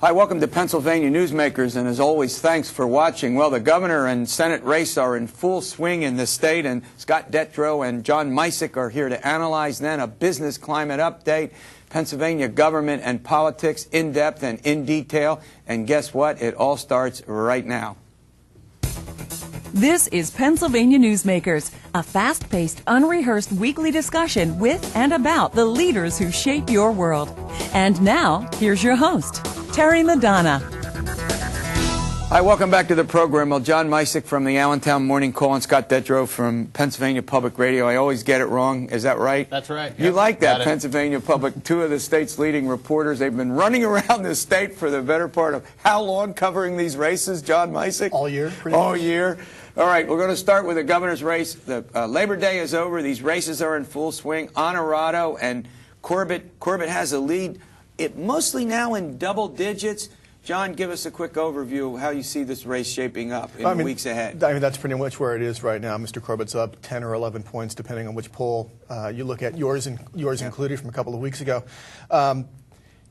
Hi, welcome to Pennsylvania Newsmakers, and as always, thanks for watching. Well, the governor and Senate race are in full swing in the state, and Scott Detrow and John Micek are here to analyze then a business climate update, Pennsylvania government and politics, in depth and in detail. And guess what? It all starts right now. This is Pennsylvania Newsmakers, a fast-paced, unrehearsed weekly discussion with and about the leaders who shape your world. And now, here's your host, Terry Madonna. Hi, welcome back to the program. Well, John Micek from the Allentown Morning Call and Scott Detrow from Pennsylvania Public Radio. I always get it wrong. Is that right? That's right. You like that, Pennsylvania Public, two of the state's leading reporters. They've been running around the state for the better part of how long covering these races, John Micek? All year. All year. All right, we're going to start with the governor's race. The Labor Day is over. These races are in full swing. Honorado and Corbett. Corbett has a lead. It mostly now in double digits. John, give us a quick overview of how you see this race shaping up in the weeks ahead. I mean, that's pretty much where it is right now. Mr. Corbett's up 10 or 11 points, depending on which poll you look at, yours included from a couple of weeks ago.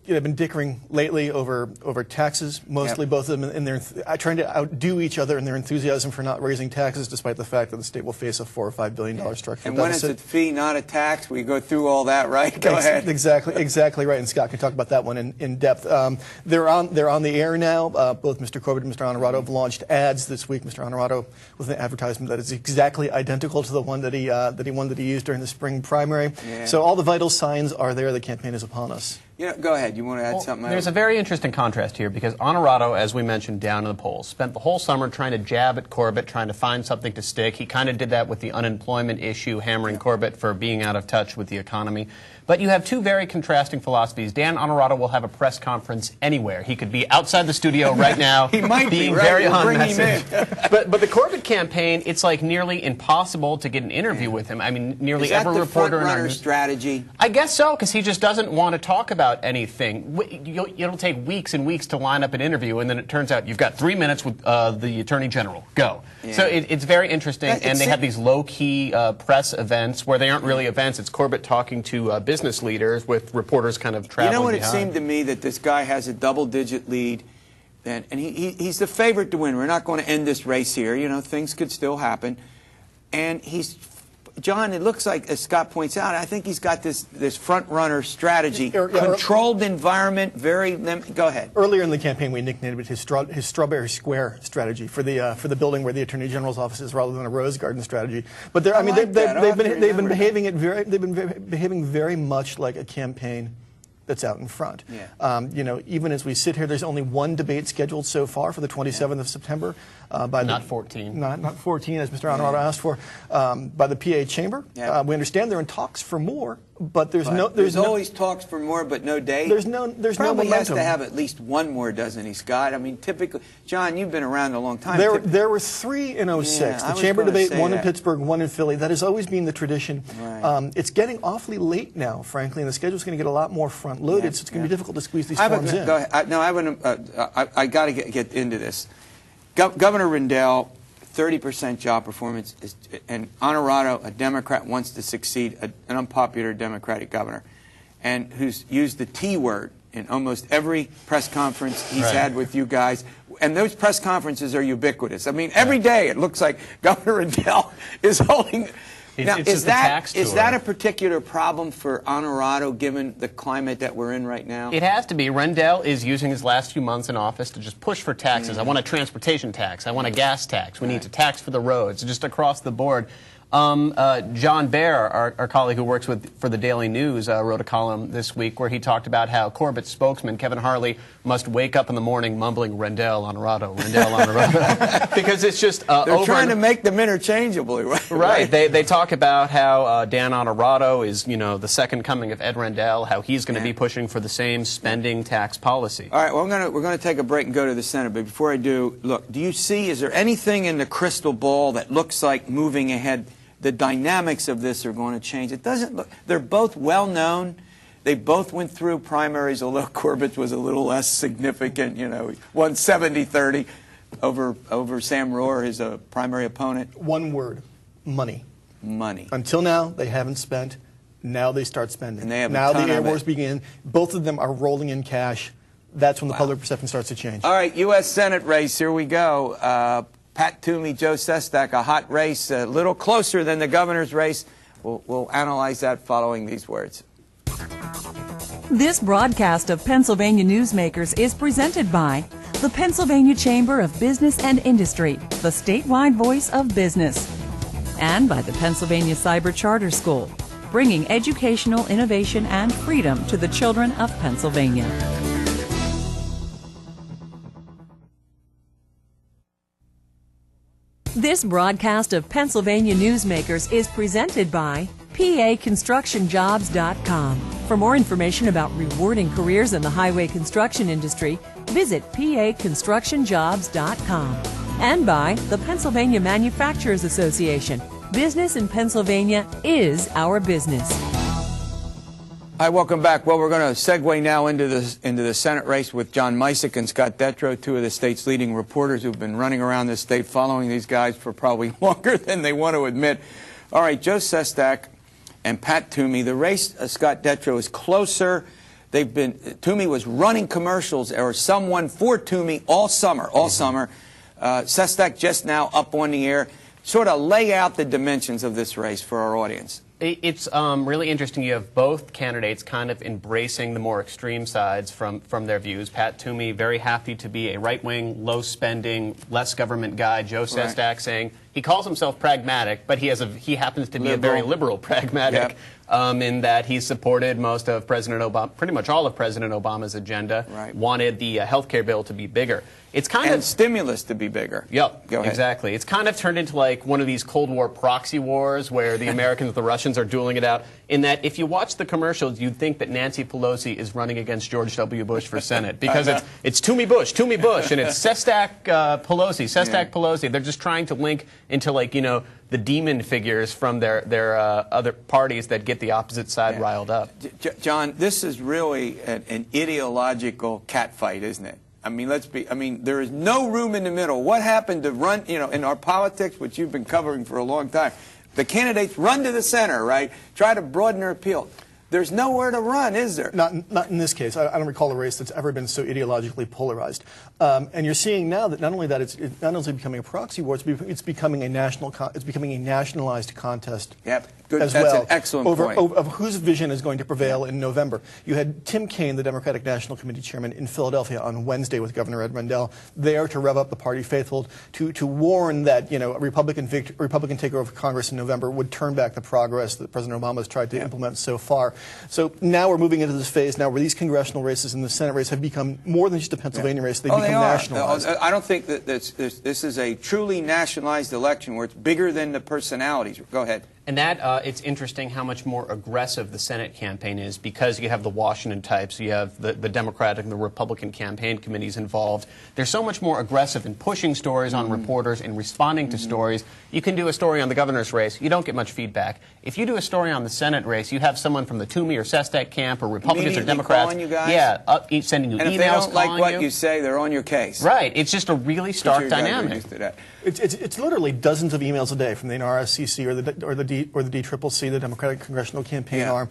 They've been dickering lately over taxes, mostly both of them, and they're trying to outdo each other in their enthusiasm for not raising taxes, despite the fact that the state will face a $4 or $5 billion structural deficit. And when it's a fee, not a tax, we go through all that, right? Go ahead. Exactly right, and Scott can talk about that one in depth. They're on the air now. Both Mr. Corbett and Mr. Honorado have launched ads this week. Mr. Honorado with an advertisement that is exactly identical to the one that he used during the spring primary. Yeah. So all the vital signs are there. The campaign is upon us. Yeah, go ahead. You want to add something? There's a very interesting contrast here because Honorado, as we mentioned, down in the polls, spent the whole summer trying to jab at Corbett, trying to find something to stick. He kind of did that with the unemployment issue, hammering Corbett for being out of touch with the economy. But you have two very contrasting philosophies. Dan Honorado will have a press conference anywhere. He could be outside the studio right now. He might being be, right? very on message. But the Corbett campaign, it's like nearly impossible to get an interview with him. I mean, nearly every reporter in our strategy. I guess so, because he just doesn't want to talk about anything. It'll take weeks and weeks to line up an interview, and then it turns out you've got 3 minutes with the Attorney General. Go. Yeah. So it's very interesting, and they have these low-key press events where they aren't really events. It's Corbett talking to business leaders with reporters kind of traveling behind. It seemed to me that this guy has a double-digit lead, and he's the favorite to win. We're not going to end this race here. You know, things could still happen. And John, it looks like, as Scott points out, I think he's got this front-runner strategy. Controlled environment, go ahead. Earlier in the campaign, we nicknamed it his Strawberry Square strategy for the building where the Attorney General's office is, rather than a Rose Garden strategy. But they've been behaving very much like a campaign that's out in front. Yeah. You know, even as we sit here, there's only one debate scheduled so far for the 27th of September. Not 14. Not 14, as Mr. Honorado asked for, by the PA Chamber. Yeah. We understand they're in talks for more, but there's always talks for more, but no date. There's no momentum. Has to have at least one more, doesn't he, Scott? I mean, typically, John, you've been around a long time. There were 3 in 06. The Chamber debate, 1 in Pittsburgh, 1 in Philly. That has always been the tradition. Right. It's getting awfully late now, frankly, and the schedule's going to get a lot more front-loaded, so it's going to be difficult to squeeze these forms in. Go ahead. I got to get into this. Governor Rendell, 30% job performance, and Honorado, a Democrat, wants to succeed an unpopular Democratic governor, and who's used the T word in almost every press conference he's had with you guys. And those press conferences are ubiquitous. I mean, every day it looks like Governor Rendell is holding... Now, is that a particular problem for Honorado, given the climate that we're in right now? It has to be. Rendell is using his last few months in office to just push for taxes. I want a transportation tax. I want a gas tax. We need to tax for the roads, just across the board. John Barr, our colleague who works for the Daily News, wrote a column this week where he talked about how Corbett's spokesman, Kevin Harley, must wake up in the morning mumbling Rendell, Honorado, Rendell, Honorado. Because it's just They're trying to make them interchangeable, right? Right. They talk about how Dan Honorado is, you know, the second coming of Ed Rendell, how he's going to be pushing for the same spending tax policy. All right, well, we're going to take a break and go to the Senate. But before I do, look, do you see, is there anything in the crystal ball that looks like moving ahead? The dynamics of this are going to change. It doesn't look, they're both well known. They both went through primaries, although Corbett was a little less significant, you know, won 70-30 over Sam Rohr, his primary opponent. One word, money. Money. Until now, they haven't spent. Now they start spending. And they have now the air wars begin. Both of them are rolling in cash that's when the public perception starts to change. All right, U.S. Senate race, here we go. Pat Toomey, Joe Sestak, a hot race, a little closer than the governor's race. We'll analyze that following these words. This broadcast of Pennsylvania Newsmakers is presented by the Pennsylvania Chamber of Business and Industry, the statewide voice of business, and by the Pennsylvania Cyber Charter School, bringing educational innovation and freedom to the children of Pennsylvania. This broadcast of Pennsylvania Newsmakers is presented by PAConstructionJobs.com. For more information about rewarding careers in the highway construction industry, visit PAConstructionJobs.com. And by the Pennsylvania Manufacturers Association. Business in Pennsylvania is our business. Hi, welcome back. Well, we're going to segue now into the Senate race with John Micek and Scott Detrow, two of the state's leading reporters who've been running around the state following these guys for probably longer than they want to admit. All right, Joe Sestak and Pat Toomey. The race, Scott Detrow, is closer. Toomey was running commercials or someone for Toomey all summer. Sestak just now up on the air. Sort of lay out the dimensions of this race for our audience. It's really interesting. You have both candidates kind of embracing the more extreme sides from their views. Pat Toomey, very happy to be a right-wing, low-spending, less government guy. Joe Sestak saying he calls himself pragmatic, but he happens to be a very liberal pragmatic. In that he supported most of President Obama, pretty much all of President Obama's agenda, wanted the health care bill to be bigger. It's kind of stimulus to be bigger. Yep, go ahead. Exactly. It's kind of turned into like one of these Cold War proxy wars where the Americans and the Russians are dueling it out. In that, if you watch the commercials, you'd think that Nancy Pelosi is running against George W. Bush for Senate because it's Toomey Bush, and it's Sestak Pelosi. They're just trying to link into the demon figures from their other parties that get the opposite side riled up. John, this is really an ideological catfight, isn't it? I mean, there is no room in the middle. What happened to run, in our politics, which you've been covering for a long time, the candidates run to the center, right? Try to broaden their appeal. There's nowhere to run, is there? Not in this case. I don't recall a race that's ever been so ideologically polarized. And you're seeing now that not only it's not only becoming a proxy war, it's becoming a nationalized contest. Yep, good. As That's well, an excellent point. Of whose vision is going to prevail in November. You had Tim Kaine, the Democratic National Committee chairman, in Philadelphia on Wednesday with Governor Ed Rendell, there to rev up the party faithful, to warn that a Republican takeover of Congress in November would turn back the progress that President Obama has tried to implement so far. So now we're moving into this phase now where these congressional races and the Senate race have become more than just a Pennsylvania race. They've become nationalized. I don't think that this is a truly nationalized election where it's bigger than the personalities. Go ahead. And that, it's interesting how much more aggressive the Senate campaign is because you have the Washington types, you have the Democratic and the Republican campaign committees involved. They're so much more aggressive in pushing stories on reporters and responding to stories. You can do a story on the governor's race. You don't get much feedback. If you do a story on the Senate race, you have someone from the Toomey or Sestak camp or Republicans or Democrats. Calling you guys? Yeah, sending you emails, and if they don't like what you you say, they're on your case. Right. It's just a really stark dynamic. It's literally dozens of emails a day from the NRSCC or the DCCC, the Democratic Congressional Campaign Arm.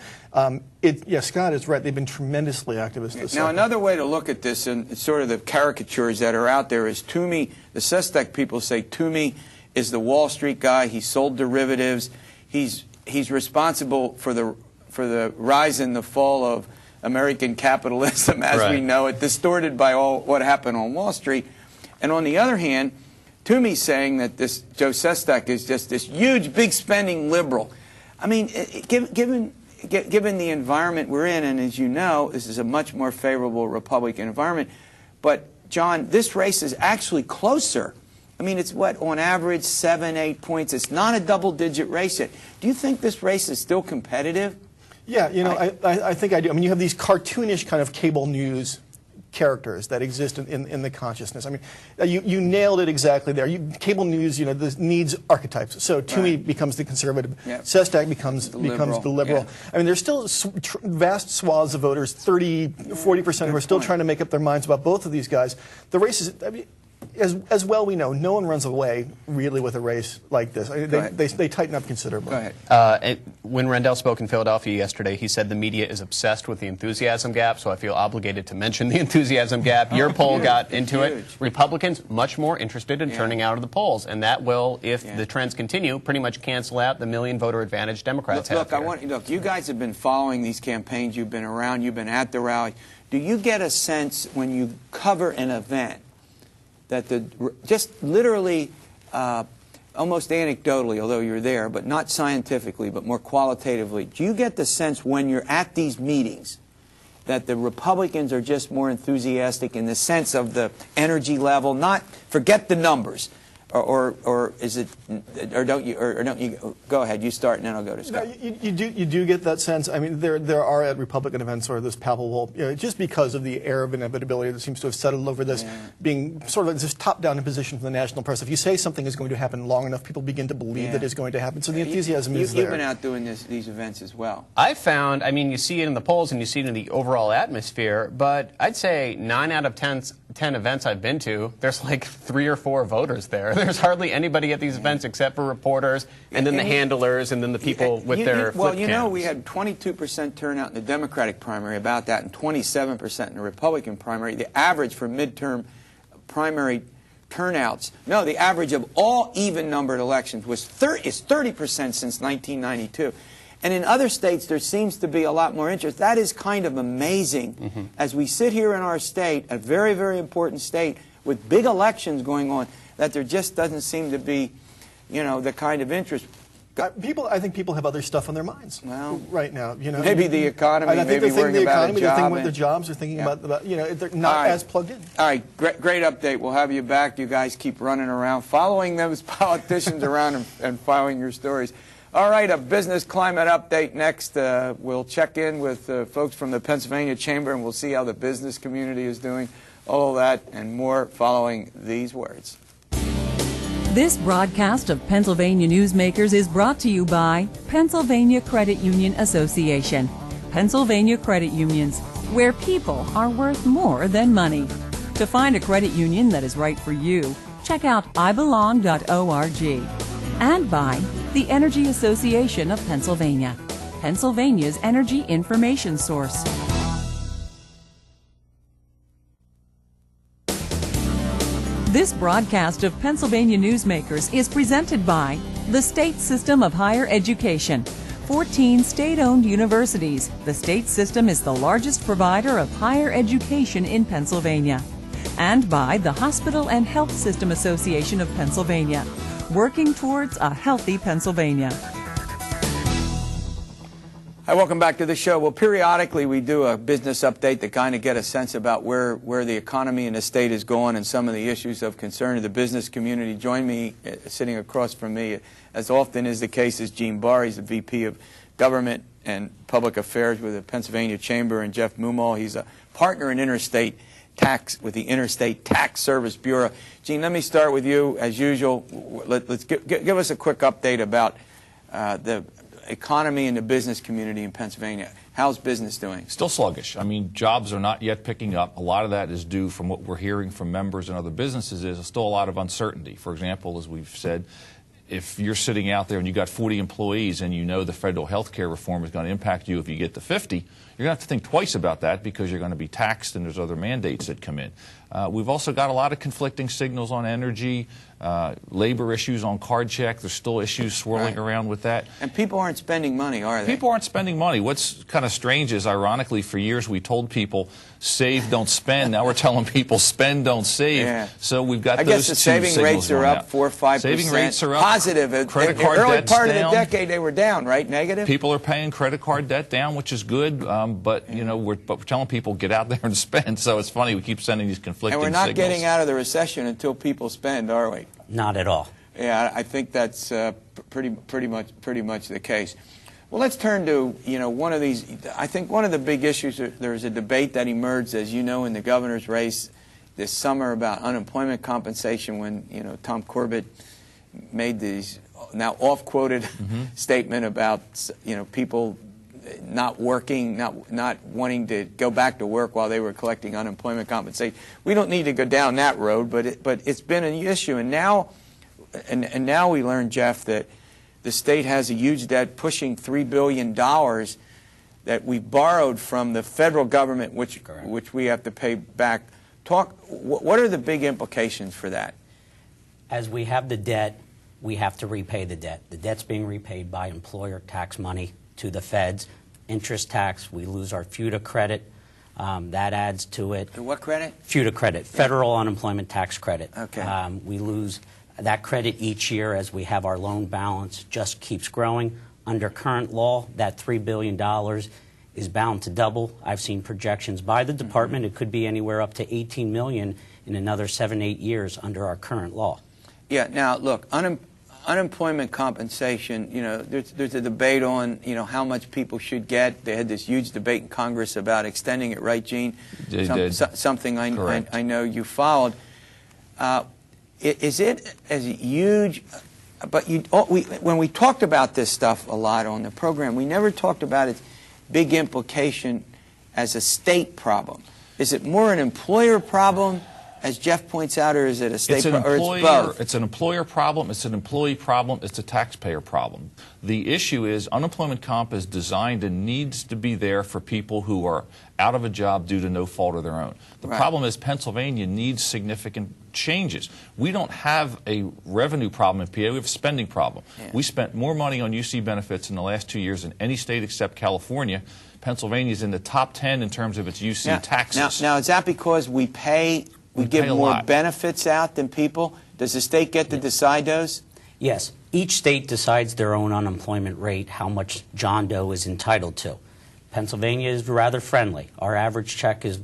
Scott is right. They've been tremendously activist this Now, another way to look at this and sort of the caricatures that are out there is Toomey. The Sestak people say Toomey is the Wall Street guy. He sold derivatives. He's responsible for the rise and the fall of American capitalism as we know it, distorted by all what happened on Wall Street. And on the other hand, Toomey's saying that this Joe Sestak is just this huge, big spending liberal. I mean, given the environment we're in, and as you know, this is a much more favorable Republican environment. But, John, this race is actually closer. I mean, it's what, on average, 7, 8 points. It's not a double-digit race yet. Do you think this race is still competitive? Yeah, I think I do. I mean, you have these cartoonish kind of cable news characters that exist in the consciousness. I mean, you nailed it exactly there. Cable news, this needs archetypes. So Toomey becomes the conservative, Sestak becomes the liberal. I mean, there's still vast swaths of voters, 30, 40%, who are still trying to make up their minds about both of these guys. The race is, as well we know, no one runs away really with a race like this. They tighten up considerably. Go ahead. When Rendell spoke in Philadelphia yesterday, he said the media is obsessed with the enthusiasm gap, so I feel obligated to mention the enthusiasm gap. Your poll got into it. Republicans much more interested in turning out of the polls, and that will, if the trends continue, pretty much cancel out the million-voter advantage Democrats have. Look, you guys have been following these campaigns. You've been around. You've been at the rally. Do you get a sense when you cover an event that just literally, almost anecdotally, although you're there, but not scientifically, but more qualitatively, do you get the sense when you're at these meetings that the Republicans are just more enthusiastic in the sense of the energy level? Not forget the numbers. Or is it, or don't you go ahead, you start and then I'll go to Scott. No, you do get that sense. I mean, there are at Republican events sort of this palpable, just because of the air of inevitability that seems to have settled over this being sort of this top-down imposition from the national press. If you say something is going to happen long enough, people begin to believe that it's going to happen. So the enthusiasm is there. You've been out doing these events as well. I found, I mean, you see it in the polls and you see it in the overall atmosphere, but I'd say 9 out of 10 events I've been to, there's like 3 or 4 voters there. There's hardly anybody at these events except for reporters, and then the handlers, and then the people with their flip cams. We had 22% turnout in the Democratic primary, about that, and 27% in the Republican primary. The average for midterm primary turnouts, the average of all even-numbered elections is 30% since 1992. And in other states, there seems to be a lot more interest. That is kind of amazing. As we sit here in our state, a very, very important state, with big elections going on, that there just doesn't seem to be, the kind of interest. I think people have other stuff on their minds right now. Maybe the economy, maybe worrying about a job. They're thinking about their jobs, they're thinking about they're not as plugged in. All right, great update. We'll have you back. You guys keep running around, following those politicians around and following your stories. All right, a business climate update next. We'll check in with folks from the Pennsylvania Chamber, and we'll see how the business community is doing. All of that and more following these words. This broadcast of Pennsylvania Newsmakers is brought to you by Pennsylvania Credit Union Association. Pennsylvania Credit Unions, where people are worth more than money. To find a credit union that is right for you, check out ibelong.org. And by the Energy Association of Pennsylvania, Pennsylvania's energy information source. This broadcast of Pennsylvania Newsmakers is presented by the State System of Higher Education. 14 state-owned universities. The state system is the largest provider of higher education in Pennsylvania. And by the Hospital and Health System Association of Pennsylvania, working towards a healthy Pennsylvania. Hi, welcome back to the show. Well, periodically we do a business update to kind of get a sense about where the economy in the state is going and some of the issues of concern to the business community. Join me, sitting across from me, as often is the case, is Gene Barr. He's the VP of Government and Public Affairs with the Pennsylvania Chamber, and Geoffrey Moomaw. He's a partner in Interstate Tax with the Interstate Tax Service Bureau. Gene, let me start with you as usual. Let's give us a quick update about the economy and the business community in Pennsylvania. How's business doing? Still sluggish. I mean, jobs are not yet picking up. A lot of that is due from what we're hearing from members and other businesses is still a lot of uncertainty. For example, as we've said, if you're sitting out there and you've got 40 employees and you know the federal health care reform is going to impact you if you get to 50, you're going to have to think twice about that because you're going to be taxed and there's other mandates that come in. We've also got a lot of conflicting signals on energy, labor issues on card check. There's still issues swirling around with that. And people aren't spending money, are they? People aren't spending money. What's kind of strange is, ironically, for years we told people, save, don't spend. Now we're telling people, spend, don't save. Yeah. So we've got I those guess the two saving signals rates are going up out. 4 or 5%. Saving rates are up. Positive. Credit card early debt's part of the down. decade they were down, right? Negative? People are paying credit card debt down, which is good, but we're telling people get out there and spend. So it's funny, we keep sending these conflicting signals. And we're not getting out of the recession until people spend, are we? Not at all. Yeah, I think that's pretty much the case. Well, let's turn to one of these. I think one of the big issues. There's a debate that emerged, as you know, in the governor's race this summer about unemployment compensation. When Tom Corbett made these now off-quoted statement about people not working, not wanting to go back to work while they were collecting unemployment compensation. We don't need to go down that road, but it's been an issue. And now we learn, Jeff, that the state has a huge debt pushing $3 billion that we borrowed from the federal government, which we have to pay back. What are the big implications for that? As we have the debt, we have to repay the debt. The debt's being repaid by employer tax money to the feds. Interest tax, we lose our FUTA credit. That adds to it. The what credit? FUTA credit, Federal Unemployment Tax Credit. Okay. We lose that credit each year as we have our loan balance just keeps growing. Under current law, that $3 billion is bound to double. I've seen projections by the department. It could be anywhere up to $18 million in another 7-8 years under our current law. Yeah. Now, look, unemployment compensation. You know, there's a debate on how much people should get. They had this huge debate in Congress about extending it, right, Gene? They did. Something I know you followed. Is it as huge? But when we talked about this stuff a lot on the program, we never talked about its big implication as a state problem. Is it more an employer problem, as Jeff points out, or is it a state problem, or it's both? It's an employer problem, it's an employee problem, it's a taxpayer problem. The issue is unemployment comp is designed and needs to be there for people who are out of a job due to no fault of their own. The problem is Pennsylvania needs significant changes. We don't have a revenue problem in PA, we have a spending problem. Yeah. We spent more money on UC benefits in the last 2 years than any state except California. Pennsylvania is in the top 10 in terms of its UC taxes. Now, is that because we give more benefits out than people? Does the state get to decide those? Yes. Each state decides their own unemployment rate, how much John Doe is entitled to. Pennsylvania is rather friendly. Our average check is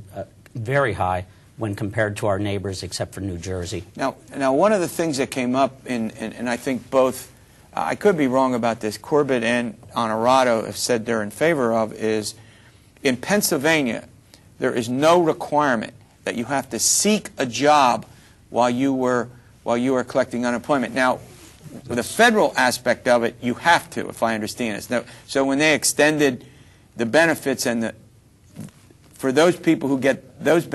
very high when compared to our neighbors, except for New Jersey. Now, one of the things that came up, and I think both, I could be wrong about this, Corbett and Honorado have said they're in favor of, is in Pennsylvania, there is no requirement that you have to seek a job while you were collecting unemployment. Now, the federal aspect of it, you have to, if I understand it. So when they extended the benefits for those people who get those,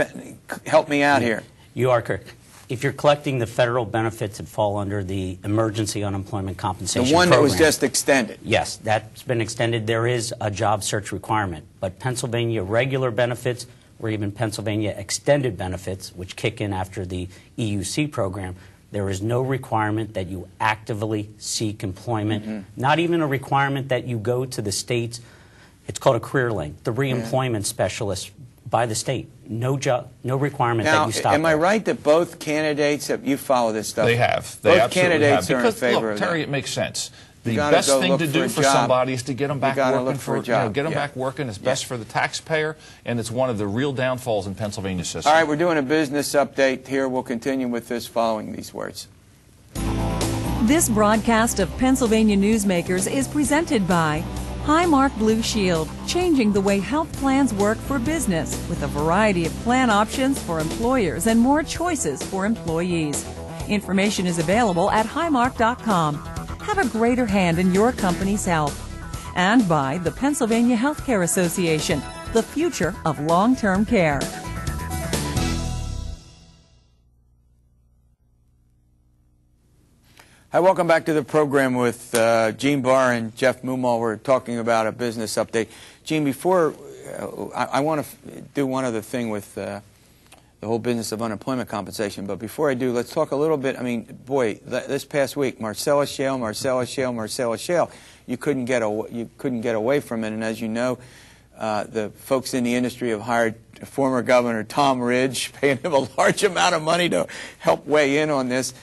help me out here. You are correct. If you're collecting the federal benefits that fall under the emergency unemployment compensation program, program, that was just extended. Yes, that's been extended. There is a job search requirement, but Pennsylvania regular benefits, or even Pennsylvania extended benefits, which kick in after the EUC program, there is no requirement that you actively seek employment, not even a requirement that you go to the state's, it's called a career link, the reemployment specialist by the state. No requirement that you stop. Am I right that both candidates, you follow this stuff? They have. They both candidates are in favor look, of Terry, that. it makes sense. The best thing to do for somebody is to get them back working back working. It's best for the taxpayer, and it's one of the real downfalls in Pennsylvania's system. All right, we're doing a business update here. We'll continue with this following these words. This broadcast of Pennsylvania Newsmakers is presented by Highmark Blue Shield, changing the way health plans work for business with a variety of plan options for employers and more choices for employees. Information is available at highmark.com. Have a greater hand in your company's health. And by the Pennsylvania Healthcare Association, the future of long-term care. Hi, welcome back to the program with Gene Barr and Geoffrey Moomaw. We're talking about a business update. Gene, before I want to do one other thing with the whole business of unemployment compensation, but before I do, let's talk a little bit. I mean, boy, this past week, Marcellus Shale, you couldn't get away from it. And as you know, the folks in the industry have hired former Governor Tom Ridge, paying him a large amount of money to help weigh in on this.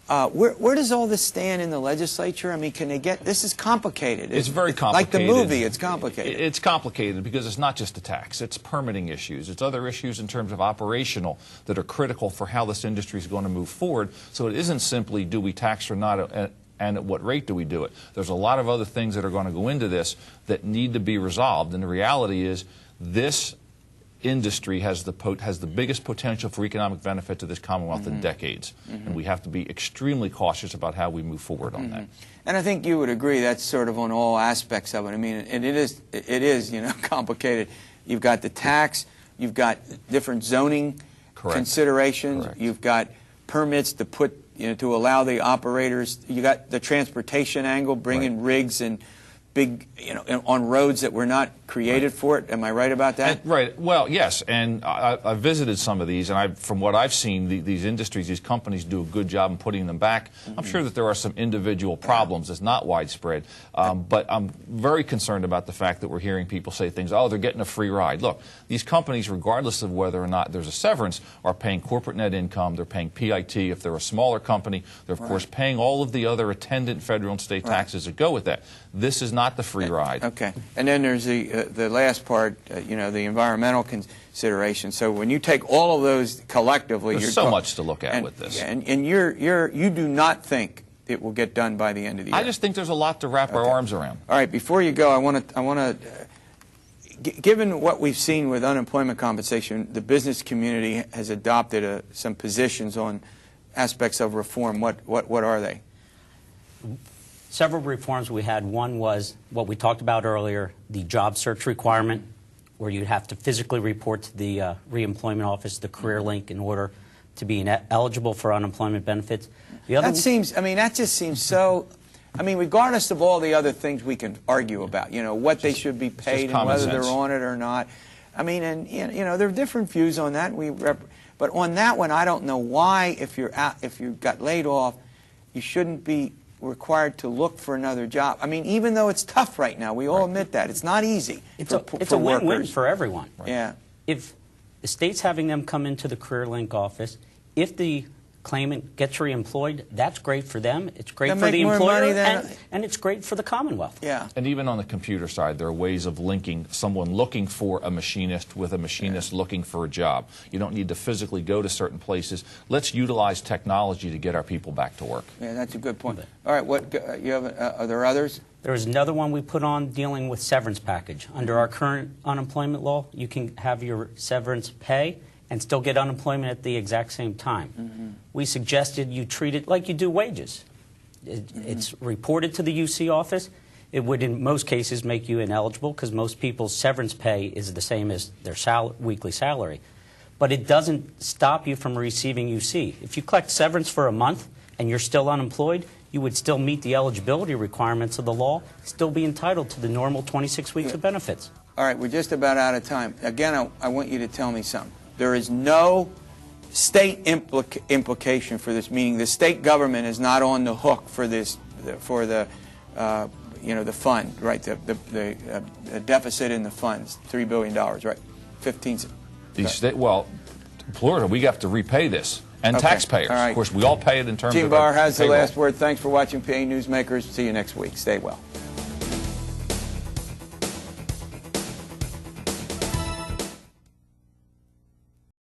Where does all this stand in the legislature? I mean, can they get, this is complicated. It's very complicated. Like the movie, it's complicated. It's complicated because it's not just a tax. It's permitting issues. It's other issues in terms of operational that are critical for how this industry is going to move forward. So it isn't simply do we tax or not, and at what rate do we do it. There's a lot of other things that are going to go into this that need to be resolved. And the reality is this industry has the biggest potential for economic benefit to this Commonwealth in decades, and we have to be extremely cautious about how we move forward on that. And I think you would agree that's sort of on all aspects of it. I mean, and it is complicated. You've got the tax, you've got different zoning considerations, you've got permits to put to allow the operators. You got the transportation angle, bringing rigs and big, on roads that were not created for it. Am I right about that? Right. Well, yes. And I visited some of these, and from what I've seen, these industries, these companies do a good job in putting them back. I'm sure that there are some individual problems. It's not widespread. But I'm very concerned about the fact that we're hearing people say things, oh, they're getting a free ride. Look, these companies, regardless of whether or not there's a severance, are paying corporate net income. They're paying PIT. If they're a smaller company, they're, of course, paying all of the other attendant federal and state taxes that go with that. This is not the free ride. Okay. And then there's the last part, the environmental consideration. So when you take all of those collectively, there's so much to look at with this. And you do not think it will get done by the end of the year. I just think there's a lot to wrap our arms around. All right. Before you go, I want to given what we've seen with unemployment compensation, the business community has adopted some positions on aspects of reform. What are they? Several reforms we had. One was what we talked about earlier, the job search requirement, where you'd have to physically report to the reemployment office, the career link, in order to be eligible for unemployment benefits. The other that just seems so. I mean, regardless of all the other things we can argue about, what they should be paid and whether they're on it or not. I mean, and there are different views on that. But on that one, I don't know why, if you got laid off, you shouldn't be required to look for another job. I mean, even though it's tough right now, we all admit that it's not easy. It's a win-win for everyone. Yeah. If the state's having them come into the Career Link office, if the claimant gets reemployed, that's great for them. It's great for the employer, and it's great for the Commonwealth. Yeah. And even on the computer side, there are ways of linking someone looking for a machinist with a machinist looking for a job. You don't need to physically go to certain places. Let's utilize technology to get our people back to work. Yeah, that's a good point. All right, are there others? There was another one we put on dealing with severance package. Under our current unemployment law, you can have your severance pay and still get unemployment at the exact same time. We suggested you treat it like you do wages. It's reported to the UC office. It would, in most cases, make you ineligible because most people's severance pay is the same as their weekly salary. But it doesn't stop you from receiving UC. If you collect severance for a month and you're still unemployed, you would still meet the eligibility requirements of the law, still be entitled to the normal 26 weeks of benefits. All right, we're just about out of time. Again, I want you to tell me something. There is no state implication for this, meaning the state government is not on the hook for this, for the fund, right? The deficit in the funds, $3 billion, right? 15. Florida, we have to repay this, and taxpayers. Of course, we all pay it in terms of. Gene Barr has the last word. Thanks for watching PA Newsmakers. See you next week. Stay well.